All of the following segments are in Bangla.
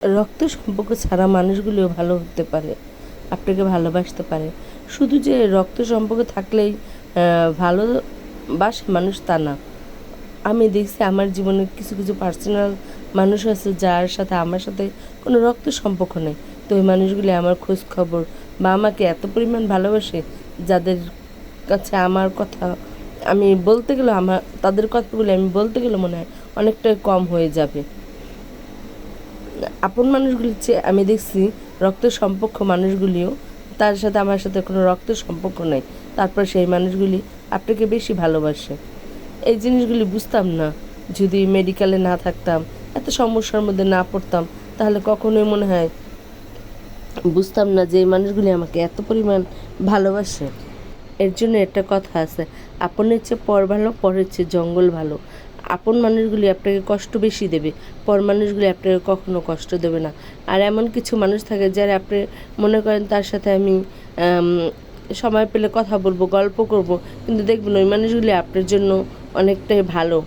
রক্ত সম্পর্ক ছাড়া মানুষগুলিও ভালো হতে পারে, আপনাকে ভালোবাসতে পারে। শুধু যে রক্ত সম্পর্ক থাকলেই ভালোবাসে মানুষ তা না। আমি দেখছি আমার জীবনে কিছু কিছু পার্সোনাল মানুষ আছে যার সাথে আমার সাথে কোনো রক্ত সম্পর্ক নেই, তো ওই মানুষগুলি আমার খোঁজ খবর বা আমাকে এত পরিমাণ ভালোবাসে, যাদের কাছে আমার কথা আমি বলতে গেলে তাদের কথাগুলি আমি বলতে গেলে মনে হয় অনেকটাই কম হয়ে যাবে। আপন মানুষগুলির চেয়ে আমি দেখছি রক্তের সম্পর্ক মানুষগুলিও, তার সাথে আমার সাথে কোনো রক্তের সম্পর্ক নেই, তারপর সেই মানুষগুলি আপনাকে বেশি ভালোবাসে। এই জিনিসগুলি বুঝতাম না যদি মেডিকেলে না থাকতাম, এত সমস্যার মধ্যে না পড়তাম, তাহলে কখনোই মনে হয় বুঝতাম না যে এই মানুষগুলি আমাকে এত পরিমাণ ভালোবাসে। এর জন্য একটা কথা আছে, আপনের চেয়ে পর ভালো, পরের চেয়ে জঙ্গল ভালো। আপন মানুষগুলি আপনাকে কষ্ট বেশি দেবে, পর মানুষগুলি আপনাকে কখনো কষ্ট দেবে না। আর এমন কিছু মানুষ থাকে যারা আপনি মনে করেন তার সাথে আমি সময় পেলে কথা বলবো, গল্প করব, কিন্তু দেখবেন ওই মানুষগুলি আপনার জন্য অনেকটাই ভালো।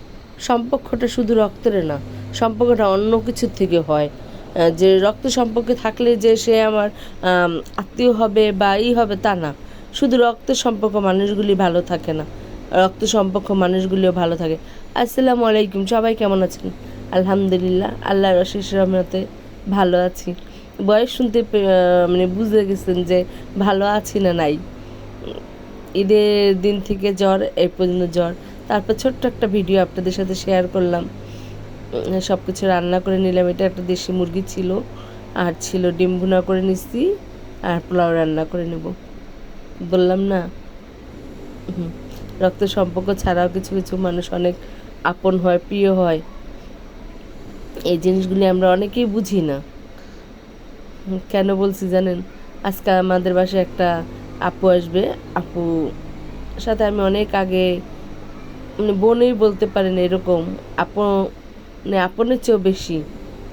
সম্পর্কটা শুধু রক্তের না, সম্পর্কটা অন্য কিছুর থেকে হয়। যে রক্ত সম্পর্কে থাকলে যে সে আমার আত্মীয় হবে বা হবে তা না। শুধু রক্তের সম্পর্ক মানুষগুলি ভালো থাকে না, রক্ত সম্পর্ক মানুষগুলিও ভালো থাকে। আসসালামু আলাইকুম, সবাই কেমন আছেন? আলহামদুলিল্লাহ, আল্লাহর অশেষ রহমতে ভালো আছি। বয়স শুনতে মানে বুঝে গেছেন যে ভালো আছি না নাই। ঈদের দিন থেকে জ্বর, এই পর্যন্ত জ্বর। তারপর ছোট্ট একটা ভিডিও আপনাদের সাথে শেয়ার করলাম, সব কিছু রান্না করে নিলাম। এটা একটা দেশি মুরগি ছিল, আর ছিল ডিম ভুনা করে নিচ্ছি, আর পোলাও রান্না করে নেব। বললাম না, রক্ত সম্পর্ক ছাড়াও কিছু কিছু মানুষ অনেক আপন হয়, প্রিয় হয়। এই জিনিসগুলি আমরা অনেকেই বুঝি না। কেন বলছি জানেন? আজকে আমাদের বাসায় একটা আপু আসবে। আপু সাথে আমি অনেক আগে, মানে বোনই বলতে পারেন, এরকম মানে আপনের চেয়েও বেশি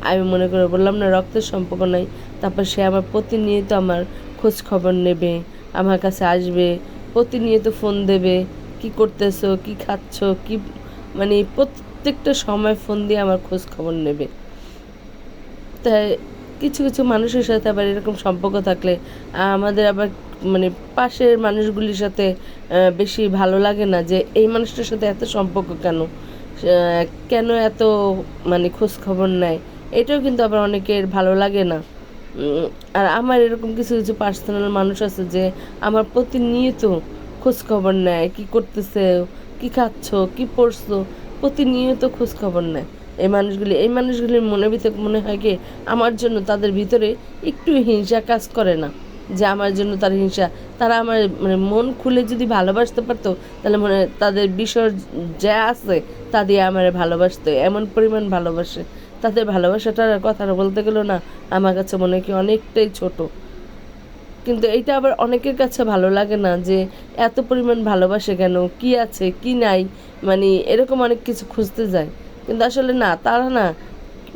আমি মনে করে, বললাম না রক্তের সম্পর্ক নাই। তারপর সে আমার প্রতিনিয়ত আমার খোঁজ খবর নেবে, আমার কাছে আসবে, প্রতিনিয়ত ফোন দেবে, কি করতেছো, কি খাচ্ছ, কি, মানে প্রত্যেকটা সময় ফোন দিয়ে আমার খোঁজ খবর নেবে। তাই কিছু কিছু মানুষের সাথে আবার এরকম সম্পর্ক থাকলে আমাদের আবার মানে পাশের মানুষগুলির সাথে বেশি ভালো লাগে না, যে এই মানুষটার সাথে এত সম্পর্ক কেন, কেন এত মানে খোঁজ খবর নেয়। এটাও কিন্তু আবার অনেকের ভালো লাগে না। আর আমার এরকম কিছু কিছু পার্সোনাল মানুষ আছে যে আমার প্রতিনিয়ত খোঁজ খবর নেয়, কী করতেছে, কী খাচ্ছ, কী পড়ছো, প্রতিনিয়ত খোঁজ খবর নেয়। এই মানুষগুলির মনের ভিতরে মনে হয় কি আমার জন্য তাদের ভিতরে একটু হিংসা কাজ করে না, যে আমার জন্য তার হিংসা। তারা আমার মানে মন খুলে যদি ভালোবাসতে পারতো, তাহলে মনে হয় তাদের বিষয় যা আছে তা দিয়ে আমার ভালোবাসতো, এমন পরিমাণ ভালোবাসে। তাদের ভালোবাসাটার কথা বলতে গেলেও না আমার কাছে মনে হয় কি অনেকটাই ছোট। কিন্তু এইটা আবার অনেকের কাছে ভালো লাগে না, যে এত পরিমাণ ভালোবাসে কেন, কি আছে কি নাই, মানে এরকম অনেক কিছু খুঁজতে যায়। কিন্তু আসলে না, তারা না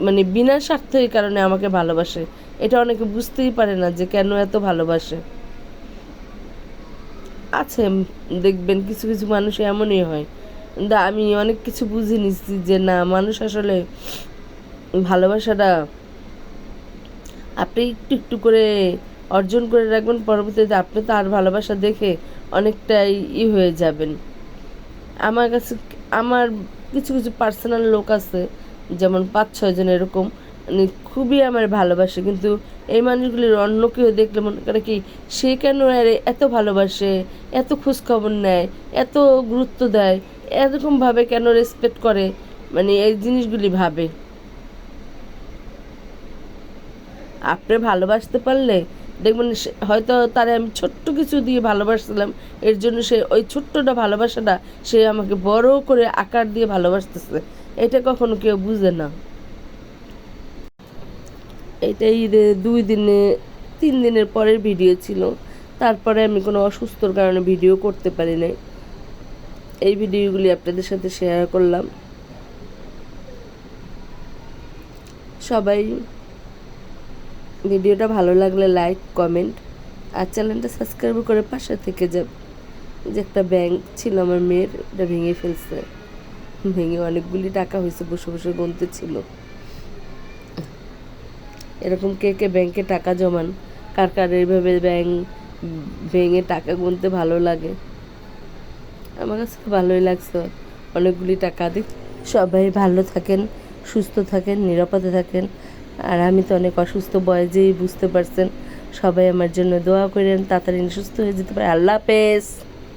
মানে বিনা স্বার্থের কারণে আমাকে ভালোবাসে। এটা অনেকে বুঝতেই পারে না যে কেন এত ভালোবাসে। আছে, দেখবেন কিছু কিছু মানুষ এমনই হয়। কিন্তু আমি অনেক কিছু বুঝে নিচ্ছি যে না, মানুষ আসলে ভালোবাসাটা আপনি একটু একটু করে অর্জন করে রাখবেন, পরবর্তীতে আপনি তার ভালোবাসা দেখে অনেকটাই হয়ে যাবেন। আমার কাছে আমার কিছু কিছু পার্সোনাল লোক আছে, যেমন 5-6 জন এরকম, মানে খুবই আমার ভালোবাসে, কিন্তু এই মানুষগুলির অন্য কেউ দেখলে মনে করে কি সে কেন এত ভালোবাসে, এত খোঁজখবর নেয়, এত গুরুত্ব দেয়, এরকমভাবে কেন রেসপেক্ট করে, মানে এই জিনিসগুলি ভাবে। আপনি ভালোবাসতে পারলে দেখবেন হয়তো তারে আমি ছোট্ট কিছু দিয়ে ভালোবাসছিলাম, এর জন্য সে ওই ছোট্টটা ভালোবাসাটা সে আমাকে বড় করে আকার দিয়ে ভালোবাসতেছে। এটা কখনো কেউ বুঝে না। এটা ঈদের 2-3 দিনের পরের ভিডিও ছিল। তারপরে আমি কোনো অসুস্থর কারণে ভিডিও করতে পারি নাই। এই ভিডিওগুলি আপনাদের সাথে শেয়ার করলাম। সবাই ভিডিওটা ভালো লাগলে লাইক, কমেন্ট আর চ্যানেলটা সাবস্ক্রাইব করে পাশে থেকে যাবে। যে একটা ব্যাংক ছিল আমার মেয়ের, এটা ভেঙে ফেলছে, ভেঙে অনেকগুলি টাকা হয়েছে, বসে বসে গুনতে ছিল। এরকম কে কে ব্যাংকে টাকা জমান, কার কার এইভাবে ব্যাংকে টাকা গুনতে ভালো লাগে। আমার কাছে খুব ভালোই লাগছে অনেকগুলি টাকা দিই। সবাই ভালো থাকেন, সুস্থ থাকেন, নিরাপদে থাকেন। আর আমি তো অনেক অসুস্থ বয়সেই বুঝতে পারছেন। সবাই আমার জন্য দোয়া করেন, তাড়াতাড়ি সুস্থ হয়ে যেতে পারে। আল্লাহ হাফেজ।